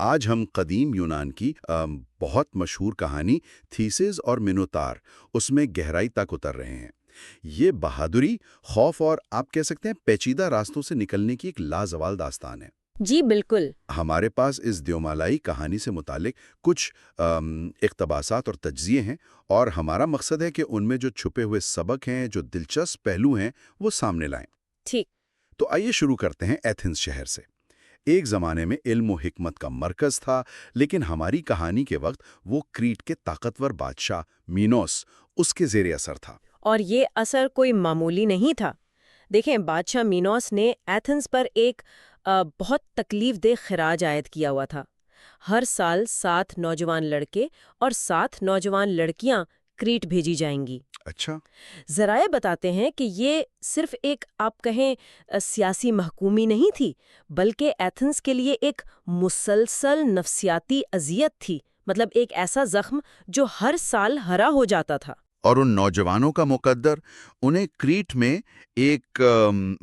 آج ہم قدیم یونان کی بہت مشہور کہانی تھیسس اور مینوتار اس میں گہرائی تک اتر رہے ہیں۔ یہ بہادری، خوف اور آپ کہہ سکتے ہیں پیچیدہ راستوں سے نکلنے کی ایک لازوال داستان ہے۔ جی بالکل۔ ہمارے پاس اس دیومالائی کہانی سے متعلق کچھ اقتباسات اور تجزیے ہیں، اور ہمارا مقصد ہے کہ ان میں جو چھپے ہوئے سبق ہیں، جو دلچسپ پہلو ہیں، وہ سامنے لائیں۔ ٹھیک۔ تو آئیے شروع کرتے ہیں ایتھنز شہر سے۔ ایک زمانے میں علم و حکمت کا مرکز تھا، لیکن ہماری کہانی کے وقت وہ کریٹ کے طاقتور بادشاہ مینوس اس کے زیر اثر تھا۔ اور یہ اثر کوئی معمولی نہیں تھا۔ دیکھیں، بادشاہ مینوس نے ایتھنز پر ایک بہت تکلیف دہ خراج عائد کیا ہوا تھا۔ ہر سال 7 نوجوان لڑکے اور 7 نوجوان لڑکیاں کریٹ بھیجی جائیں گی۔ اچھا۔ ذرائع بتاتے ہیں کہ یہ صرف ایک آپ کہیں سیاسی محکومی نہیں تھی، بلکہ ایتھنز کے لیے ایک مسلسل نفسیاتی اذیت تھی، مطلب ایک ایسا زخم جو ہر سال ہرا ہو جاتا تھا۔ اور ان نوجوانوں کا مقدر انہیں کریٹ میں ایک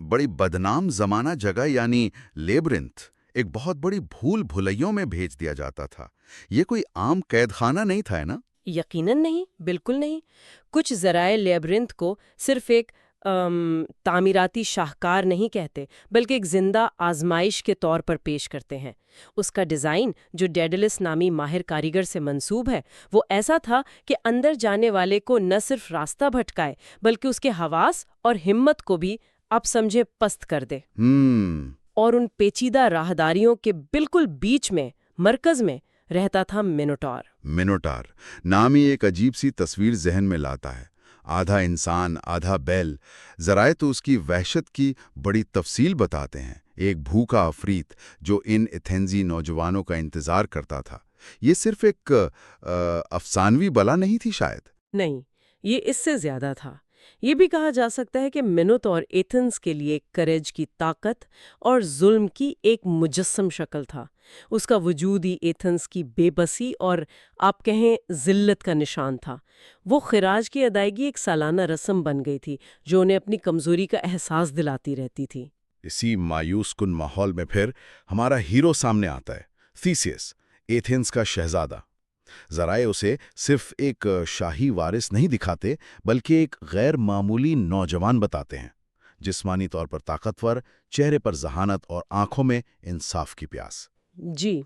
بڑی بدنام زمانہ جگہ یعنی لیبرنتھ، ایک بہت بڑی بھول بھلیوں میں بھیج دیا جاتا تھا۔ یہ کوئی عام قید خانہ نہیں تھا، ہے نا؟ یقیناً نہیں، بالکل نہیں۔ کچھ ذرائع لیبرنتھ کو صرف ایک تعمیراتی شاہکار نہیں کہتے، بلکہ ایک زندہ آزمائش کے طور پر پیش کرتے ہیں۔ اس کا ڈیزائن، جو ڈیڈلس نامی ماہر کاریگر سے منسوب ہے، وہ ایسا تھا کہ اندر جانے والے کو نہ صرف راستہ بھٹکائے، بلکہ اس کے حواس اور ہمت کو بھی آپ سمجھے پست کر دے۔ اور ان پیچیدہ راہداریوں کے بالکل بیچ میں، مرکز میں رہتا تھا مینوٹار۔ مینوٹار نام ہی ایک عجیب سی تصویر ذہن میں لاتا ہے، آدھا انسان آدھا بیل۔ ذرائع تو اس کی وحشت کی بڑی تفصیل بتاتے ہیں، ایک بھوکا عفریت جو ان ایتھنزی نوجوانوں کا انتظار کرتا تھا۔ یہ صرف ایک افسانوی بلا نہیں تھی شاید؟ نہیں، یہ اس سے زیادہ تھا۔ یہ بھی کہا جا سکتا ہے کہ مینوتار ایتھنز کے لیے کریج کی طاقت اور ظلم کی ایک مجسم شکل تھا۔ اس کا وجود ہی ایتھنز کی بے بسی اور آپ کہیں ذلت کا نشان تھا۔ وہ خراج کی ادائیگی ایک سالانہ رسم بن گئی تھی جو انہیں اپنی کمزوری کا احساس دلاتی رہتی تھی۔ اسی مایوس کن ماحول میں پھر ہمارا ہیرو سامنے آتا ہے، تھیسس، ایتھنز کا شہزادہ۔ ذرائع اسے صرف ایک شاہی وارث نہیں دکھاتے، بلکہ ایک غیر معمولی نوجوان بتاتے ہیں، جسمانی طور پر طاقتور، چہرے پر ذہانت اور آنکھوں میں انصاف کی پیاس۔ جی۔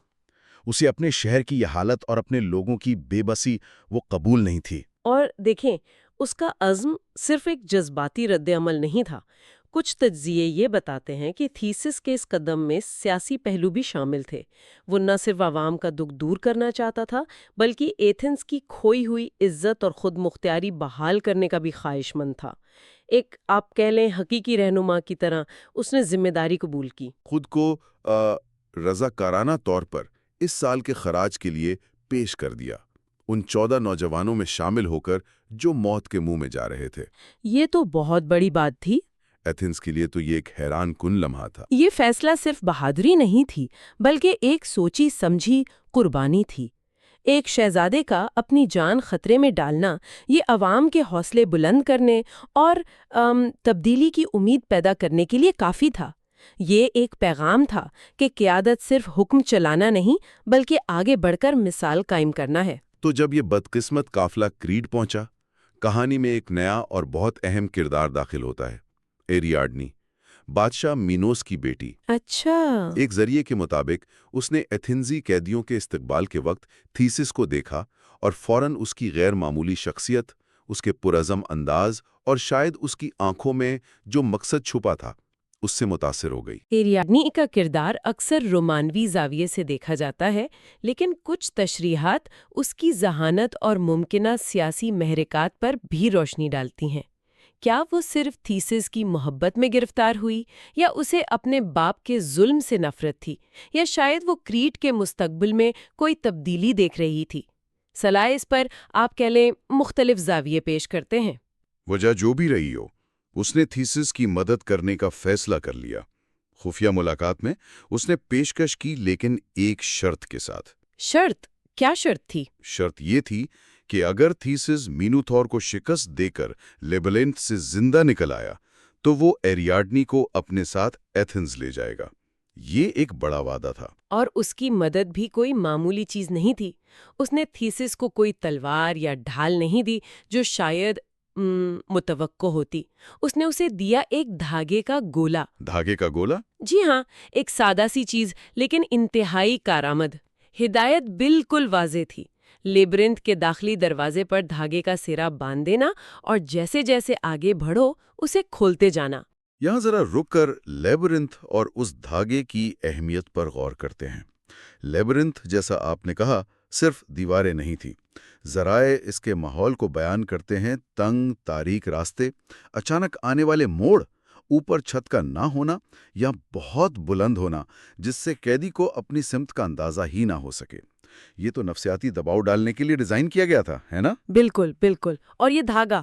اسے اپنے شہر کی یہ حالت اور اپنے لوگوں کی بے بسی وہ قبول نہیں تھی۔ اور دیکھیں، اس کا عزم صرف ایک جذباتی رد عمل نہیں تھا۔ کچھ تجزیے یہ بتاتے ہیں کہ تھیسس کے اس قدم میں سیاسی پہلو بھی شامل تھے۔ وہ نہ صرف عوام کا دکھ دور کرنا چاہتا تھا، بلکہ ایتھنز کی کھوئی ہوئی عزت اور خود مختاری بحال کرنے کا بھی خواہش مند تھا۔ ایک آپ کہہ لیں حقیقی رہنما کی طرح اس نے ذمہ داری قبول کی۔ خود کو رضاکارانہ طور پر اس سال کے خراج کے لیے پیش کر دیا، ان 14 نوجوانوں میں شامل ہو کر جو موت کے منہ میں جا رہے تھے۔ یہ تو بہت بڑی بات تھی۔ ایتھنز کے لیے تو یہ ایک حیران کن لمحہ تھا۔ یہ فیصلہ صرف بہادری نہیں تھی، بلکہ ایک سوچی سمجھی قربانی تھی۔ ایک شہزادے کا اپنی جان خطرے میں ڈالنا، یہ عوام کے حوصلے بلند کرنے اور تبدیلی کی امید پیدا کرنے کے لیے کافی تھا۔ یہ ایک پیغام تھا کہ قیادت صرف حکم چلانا نہیں، بلکہ آگے بڑھ کر مثال قائم کرنا ہے۔ تو جب یہ بدقسمت قافلہ کریٹ پہنچا، کہانی میں ایک نیا اور بہت اہم کردار داخل ہوتا ہے، ایریاڈنی، بادشاہ مینوس کی بیٹی۔ اچھا۔ ایک ذریعے کے مطابق اس نے ایتھنزی قیدیوں کے استقبال کے وقت تھیسس کو دیکھا اور فوراً اس کی غیر معمولی شخصیت، اس کے پرعزم انداز اور شاید اس کی آنکھوں میں جو مقصد چھپا تھا، اس سے متاثر ہو گئی۔ ایریاڈنی کا کردار اکثر رومانوی زاویے سے دیکھا جاتا ہے، لیکن کچھ تشریحات اس کی ذہانت اور ممکنہ سیاسی محرکات پر بھی روشنی ڈالتی ہیں۔ کیا وہ صرف تھیسس کی محبت میں گرفتار ہوئی، یا اسے اپنے باپ کے ظلم سے نفرت تھی، یا شاید وہ کریٹ کے مستقبل میں کوئی تبدیلی دیکھ رہی تھی؟ صلاح اس پر آپ کہہ لیں مختلف زاویے پیش کرتے ہیں۔ وجہ جو بھی رہی ہو، اس نے تھیسس کی مدد کرنے کا فیصلہ کر لیا۔ خفیہ ملاقات میں اس نے پیشکش کی، لیکن ایک شرط کے ساتھ۔ شرط؟ کیا شرط تھی؟ شرط یہ تھی کہ اگر تھیسس مینوتھور کو شکست دے کر لیبلنتھ سے زندہ نکل آیا، تو وہ ایریاڈنی کو اپنے ساتھ ایتھنز لے جائے گا۔ یہ ایک بڑا وعدہ تھا۔ اور اس کی مدد بھی کوئی معمولی چیز نہیں تھی۔ اس نے تھیسس کو کوئی تلوار یا ڈھال نہیں دی جو شاید متوقع ہوتی۔ اس نے اسے دیا ایک دھاگے کا گولا۔ دھاگے کا گولا؟ جی ہاں، ایک سادہ سی چیز لیکن انتہائی کارآمد۔ ہدایت بالکل واضح تھی۔ لیبرنتھ کے داخلی دروازے پر دھاگے کا سرا باندھ دینا اور جیسے جیسے آگے بڑھو اسے کھولتے جانا۔ یہاں ذرا رک کر لیبرنتھ اور اس دھاگے کی اہمیت پر غور کرتے ہیں۔ لیبرنتھ، جیسا آپ نے کہا، صرف دیواریں نہیں تھیں۔ ذرائع اس کے ماحول کو بیان کرتے ہیں: تنگ، تاریک راستے، اچانک آنے والے موڑ، اوپر چھت کا نہ ہونا یا بہت بلند ہونا جس سے قیدی کو اپنی سمت کا اندازہ ہی نہ ہو سکے۔ یہ تو نفسیاتی دباؤ ڈالنے کے لیے ڈیزائن کیا گیا تھا، ہے نا؟ بالکل بالکل۔ اور یہ دھاگا،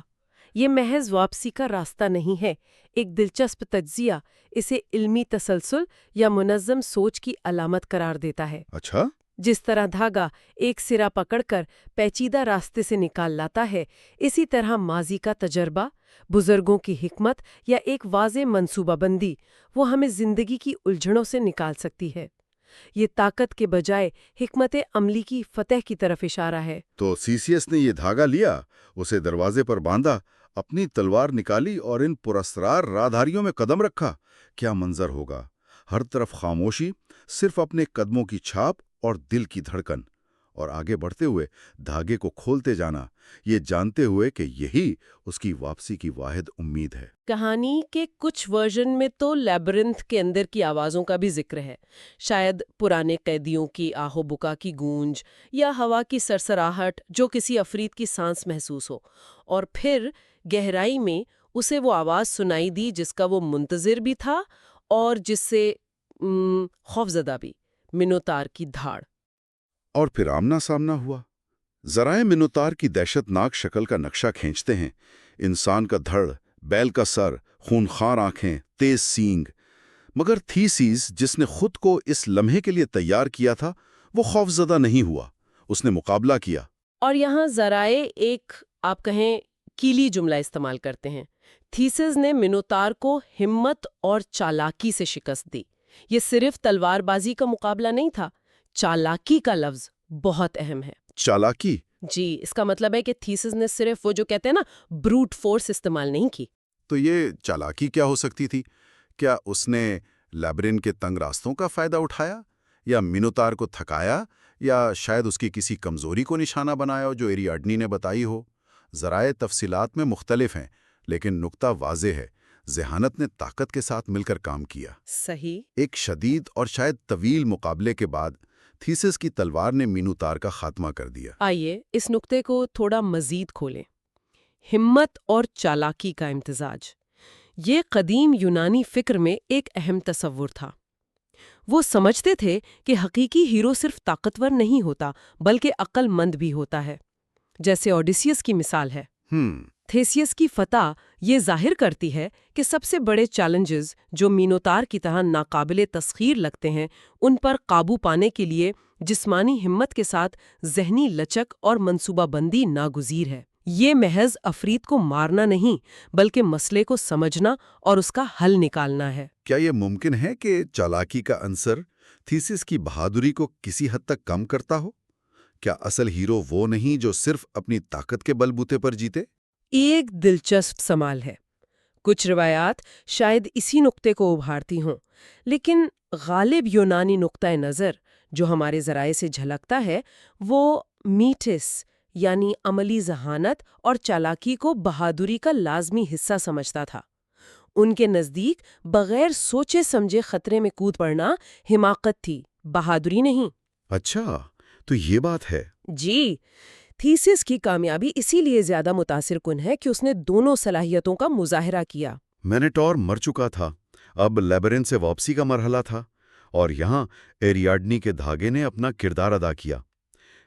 یہ محض واپسی کا راستہ نہیں ہے، ایک دلچسپ تجزیہ اسے علمی تسلسل یا منظم سوچ کی علامت قرار دیتا ہے۔ اچھا؟ جس طرح دھاگا ایک سرا پکڑ کر پیچیدہ راستے سے نکال لاتا ہے، اسی طرح ماضی کا تجربہ، بزرگوں کی حکمت یا ایک واضح منصوبہ بندی وہ ہمیں زندگی کی الجھنوں سے نکال سکتی ہے۔ یہ طاقت کے بجائے حکمت عملی کی فتح کی طرف اشارہ ہے۔ تو سیسیس نے یہ دھاگا لیا، اسے دروازے پر باندھا، اپنی تلوار نکالی اور ان پراسرار راہداریوں میں قدم رکھا۔ کیا منظر ہوگا! ہر طرف خاموشی، صرف اپنے قدموں کی چھاپ اور دل کی دھڑکن، اور آگے بڑھتے ہوئے دھاگے کو کھولتے جانا، یہ جانتے ہوئے کہ یہی اس کی واپسی کی واحد امید ہے۔ کہانی کے کچھ ورژن میں تو لیبرنتھ کے اندر کی آوازوں کا بھی ذکر ہے، شاید پرانے قیدیوں کی آہ و بکا کی گونج یا ہوا کی سرسراہٹ جو کسی عفریت کی سانس محسوس ہو، اور پھر گہرائی میں اسے وہ آواز سنائی دی جس کا وہ منتظر بھی تھا اور جس سے خوفزدہ بھی، مینوتار کی دھاڑ۔ اور پھر آمنا سامنا ہوا۔ ذرائع مینوتار کی دہشت ناک شکل کا نقشہ کھینچتے ہیں: انسان کا دھڑ، بیل کا سر، خونخوار آنکھیں، تیز سینگ۔ مگر تھیسیس، جس نے خود کو اس لمحے کے لیے تیار کیا تھا، وہ خوفزدہ نہیں ہوا، اس نے مقابلہ کیا۔ اور یہاں ذرائع ایک، آپ کہیں، کیلی جملہ استعمال کرتے ہیں۔ تھیسس نے مینوتار کو ہمت اور چالاکی سے شکست دی۔ یہ صرف تلوار بازی کا مقابلہ نہیں تھا، چالاکی کا لفظ بہت اہم ہے۔ چالاکی؟ جی، اس کا مطلب ہے کہ تھیسس نے صرف وہ جو کہتے ہیں نا بروٹ فورس استعمال نہیں کی۔ تو یہ چالاکی کیا ہو سکتی تھی؟ کیا اس نے لیبرن کے تنگ راستوں کا فائدہ اٹھایا، یا مینوتار کو تھکایا، یا شاید اس کی کسی کمزوری کو نشانہ بنایا ہو جو ایریاڈنی نے بتائی ہو؟ ذرائع تفصیلات میں مختلف ہیں، لیکن نقطہ واضح ہے: ذہانت نے طاقت کے ساتھ مل کر کام کیا۔ صحیح۔ ایک شدید اور شاید طویل مقابلے کے بعد تھیسس کی تلوار نے مینوتار کا خاتمہ کر دیا۔ آئیے اس نقطے کو تھوڑا مزید کھولیں۔ ہمت اور چالاکی کا امتزاج، یہ قدیم یونانی فکر میں ایک اہم تصور تھا۔ وہ سمجھتے تھے کہ حقیقی ہیرو صرف طاقتور نہیں ہوتا بلکہ عقل مند بھی ہوتا ہے، جیسے اوڈیسیس کی مثال ہے۔ تھیسیس کی فتح یہ ظاہر کرتی ہے کہ سب سے بڑے چیلنجز جو مینوتار کی طرح ناقابل تسخیر لگتے ہیں، ان پر قابو پانے کے لیے جسمانی ہمت کے ساتھ ذہنی لچک اور منصوبہ بندی ناگزیر ہے۔ یہ محض عفریت کو مارنا نہیں بلکہ مسئلے کو سمجھنا اور اس کا حل نکالنا ہے۔ کیا یہ ممکن ہے کہ چالاکی کا عنصر تھیسس کی بہادری کو کسی حد تک کم کرتا ہو؟ کیا اصل ہیرو وہ نہیں جو صرف اپنی طاقت کے بل بوتے پر جیتے؟ ایک دلچسپ سوال ہے۔ کچھ روایات شاید اسی نقطے کو ابھارتی ہوں، لیکن غالب یونانی نقطۂ نظر جو ہمارے ذرائع سے جھلکتا ہے وہ میٹس یعنی عملی ذہانت اور چالاکی کو بہادری کا لازمی حصہ سمجھتا تھا۔ ان کے نزدیک بغیر سوچے سمجھے خطرے میں کود پڑنا حماقت تھی، بہادری نہیں۔ اچھا، تو یہ بات ہے۔ جی، تھیسس کی کامیابی اسی لیے زیادہ متاثر کن ہے کہ اس نے دونوں صلاحیتوں کا مظاہرہ کیا۔ مینیٹور مر چکا تھا، اب لیبرن سے واپسی کا مرحلہ تھا، اور یہاں ایریاڈنی کے دھاگے نے اپنا کردار ادا کیا۔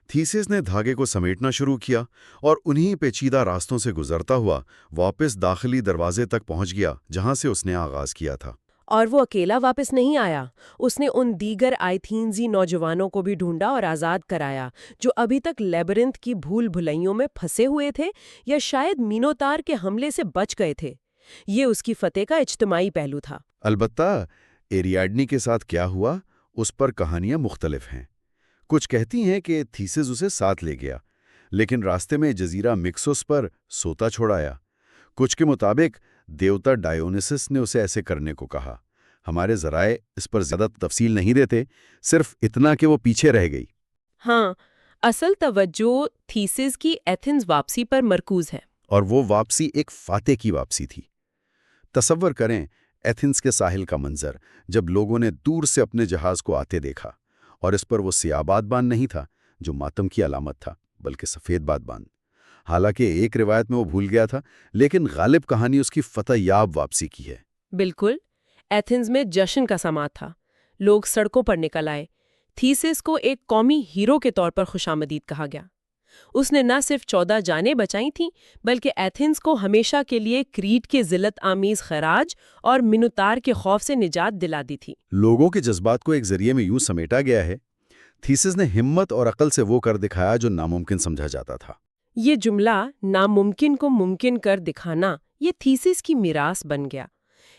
تھیسس نے دھاگے کو سمیٹنا شروع کیا اور انہی پیچیدہ راستوں سے گزرتا ہوا واپس داخلی دروازے تک پہنچ گیا جہاں سے اس نے آغاز کیا تھا۔ اور وہ اکیلا واپس نہیں آیا، اس نے ان دیگر آئتھینزی نوجوانوں کو بھی ڈھونڈا اور آزاد کرایا جو ابھی تک لیبرنتھ کی بھول بھلائیوں میں پھنسے ہوئے تھے یا شاید مینوتار کے حملے سے بچ گئے تھے۔ یہ اس کی فتح کا اجتماعی پہلو تھا۔ البتہ ایریاڈنی کے ساتھ کیا ہوا اس پر کہانیاں مختلف ہیں۔ کچھ کہتی ہیں کہ تھیسس اسے ساتھ لے گیا، لیکن راستے میں جزیرہ مکسوس پر سوتا چھوڑایا۔ کچھ کے مطابق دیوتا ڈائیونیسس نے اسے ایسے کرنے کو کہا۔ ہمارے ذرائع اس پر زیادہ تفصیل نہیں دیتے، صرف اتنا کہ وہ پیچھے رہ گئی۔ ہاں، اصل توجہ تھیسس کی ایتھنز واپسی پر مرکوز ہے۔ اور وہ واپسی ایک فاتح کی واپسی تھی۔ تصور کریں ایتھنز کے ساحل کا منظر، جب لوگوں نے دور سے اپنے جہاز کو آتے دیکھا، اور اس پر وہ سیاہ بادبان نہیں تھا جو ماتم کی علامت تھا، بلکہ سفید بادبان۔ حالانکہ ایک روایت میں وہ بھول گیا تھا، لیکن غالب کہانی اس کی فتح یاب واپسی کی ہے۔ بالکل، ایتھنز میں جشن کا سماں تھا، لوگ سڑکوں پر نکل آئے۔ تھیسس کو ایک قومی ہیرو کے طور پر خوشامدید کہا گیا۔ اس نے نہ صرف 14 جانیں بچائی تھیں، بلکہ ایتھنز کو ہمیشہ کے لیے کریٹ کے ذلت آمیز خراج اور منوتار کے خوف سے نجات دلا دی تھی۔ لوگوں کے جذبات کو ایک ذریعے میں یوں سمیٹا گیا ہے۔ تھیسس نے ہمت اور عقل سے وہ کر دکھایا جو ناممکن سمجھا جاتا تھا۔ یہ جملہ ناممکن کو ممکن کر دکھانا، یہ تھیسس کی میراث بن گیا۔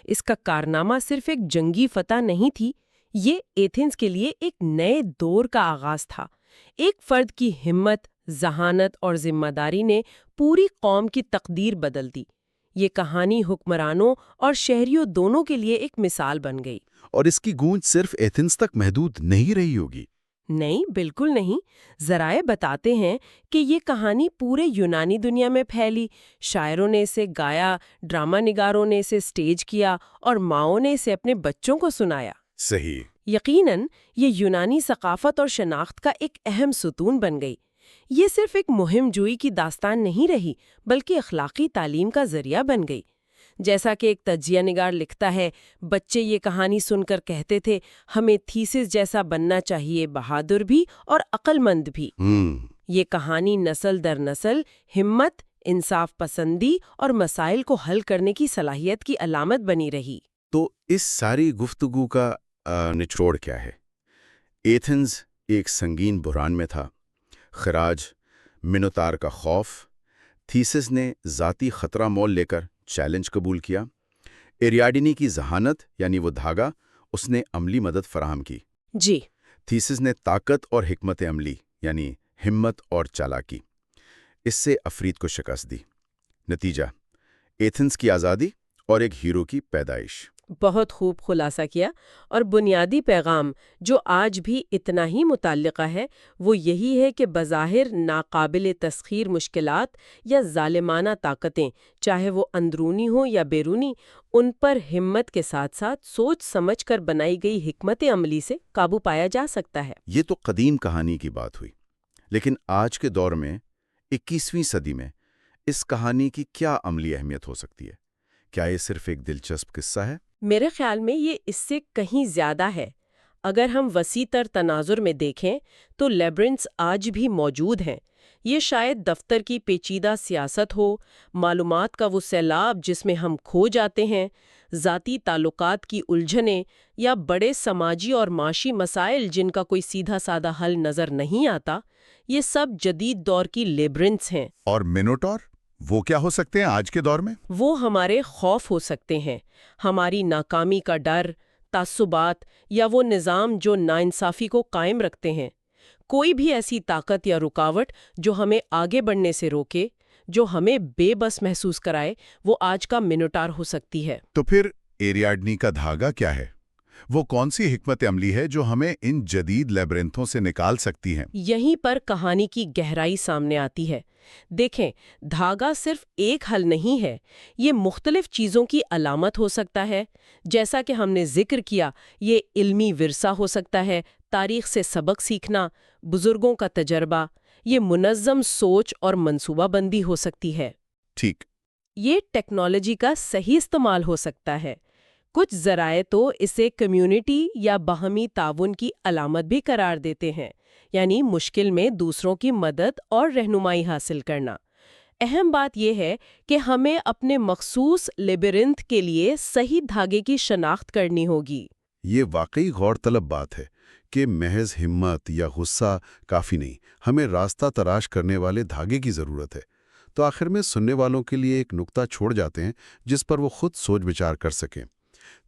اس کا کارنامہ صرف ایک جنگی فتح نہیں تھی، یہ ایتھنز کے لیے ایک نئے دور کا آغاز تھا۔ ایک فرد کی ہمت، ذہانت اور ذمہ داری نے پوری قوم کی تقدیر بدل دی۔ یہ کہانی حکمرانوں اور شہریوں دونوں کے لیے ایک مثال بن گئی۔ اور اس کی گونج صرف ایتھنز تک محدود نہیں رہی ہوگی۔ نہیں، بالکل نہیں۔ ذرائع بتاتے ہیں کہ یہ کہانی پورے یونانی دنیا میں پھیلی، شاعروں نے اسے گایا، ڈرامہ نگاروں نے اسے سٹیج کیا، اور ماؤں نے اسے اپنے بچوں کو سنایا۔ صحیح۔ یقیناً یہ یونانی ثقافت اور شناخت کا ایک اہم ستون بن گئی۔ یہ صرف ایک مہم جوئی کی داستان نہیں رہی، بلکہ اخلاقی تعلیم کا ذریعہ بن گئی۔ جیسا کہ ایک تجزیہ نگار لکھتا ہے، بچے یہ کہانی سن کر کہتے تھے، ہمیں تھیسس جیسا بننا چاہیے، بہادر بھی اور عقل مند بھی۔ یہ کہانی نسل در نسل ہمت، انصاف پسندی اور مسائل کو حل کرنے کی صلاحیت کی علامت بنی رہی۔ تو اس ساری گفتگو کا نچوڑ کیا ہے؟ ایتھنز ایک سنگین بحران میں تھا، خراج، منوتار کا خوف۔ تھیسس نے ذاتی خطرہ مول لے کر چیلنج قبول کیا۔ ایریاڈنی کی ذہانت یعنی وہ دھاگا، اس نے عملی مدد فراہم کی۔ جی۔ تھیسس نے طاقت اور حکمت عملی یعنی ہمت اور چالاکی، اس سے افرید کو شکست دی۔ نتیجہ ایتھنز کی آزادی اور ایک ہیرو کی پیدائش۔ بہت خوب خلاصہ کیا، اور بنیادی پیغام جو آج بھی اتنا ہی متعلقہ ہے وہ یہی ہے کہ بظاہر ناقابل تسخیر مشکلات یا ظالمانہ طاقتیں، چاہے وہ اندرونی ہوں یا بیرونی، ان پر ہمت کے ساتھ ساتھ سوچ سمجھ کر بنائی گئی حکمت عملی سے قابو پایا جا سکتا ہے۔ یہ تو قدیم کہانی کی بات ہوئی، لیکن آج کے دور میں 21ویں صدی میں اس کہانی کی کیا عملی اہمیت ہو سکتی ہے؟ کیا یہ صرف ایک دلچسپ قصہ ہے؟ میرے خیال میں یہ اس سے کہیں زیادہ ہے۔ اگر ہم وسیع تر تناظر میں دیکھیں تو لیبرنٹس آج بھی موجود ہیں۔ یہ شاید دفتر کی پیچیدہ سیاست ہو، معلومات کا وہ سیلاب جس میں ہم کھو جاتے ہیں، ذاتی تعلقات کی الجھنیں، یا بڑے سماجی اور معاشی مسائل جن کا کوئی سیدھا سادہ حل نظر نہیں آتا۔ یہ سب جدید دور کی لیبرنٹس ہیں۔ اور مینوٹور وہ کیا ہو سکتے ہیں آج کے دور میں؟ وہ ہمارے خوف ہو سکتے ہیں، ہماری ناکامی کا ڈر، تعصبات، یا وہ نظام جو ناانصافی کو قائم رکھتے ہیں۔ کوئی بھی ایسی طاقت یا رکاوٹ جو ہمیں آگے بڑھنے سے روکے، جو ہمیں بے بس محسوس کرائے، وہ آج کا مینوٹار ہو سکتی ہے۔ تو پھر ایریاڈنی کا دھاگا کیا ہے؟ وہ کون سی حکمت عملی ہے جو ہمیں ان جدید لیبرنتھوں سے نکال سکتی ہیں؟ یہیں پر کہانی کی گہرائی سامنے آتی ہے۔ دیکھیں، دھاگا صرف ایک حل نہیں ہے، یہ مختلف چیزوں کی علامت ہو سکتا ہے۔ جیسا کہ ہم نے ذکر کیا، یہ علمی ورثہ ہو سکتا ہے، تاریخ سے سبق سیکھنا، بزرگوں کا تجربہ، یہ منظم سوچ اور منصوبہ بندی ہو سکتی ہے۔ ٹھیک۔ یہ ٹیکنالوجی کا صحیح استعمال ہو سکتا ہے۔ کچھ ذرائع تو اسے کمیونٹی یا باہمی تعاون کی علامت بھی قرار دیتے ہیں، یعنی مشکل میں دوسروں کی مدد اور رہنمائی حاصل کرنا۔ اہم بات یہ ہے کہ ہمیں اپنے مخصوص لیبرنتھ کے لیے صحیح دھاگے کی شناخت کرنی ہوگی۔ یہ واقعی غور طلب بات ہے کہ محض ہمت یا غصہ کافی نہیں، ہمیں راستہ تلاش کرنے والے دھاگے کی ضرورت ہے۔ تو آخر میں سننے والوں کے لیے ایک نقطہ چھوڑ جاتے ہیں جس پر وہ خود سوچ بچار کر سکیں۔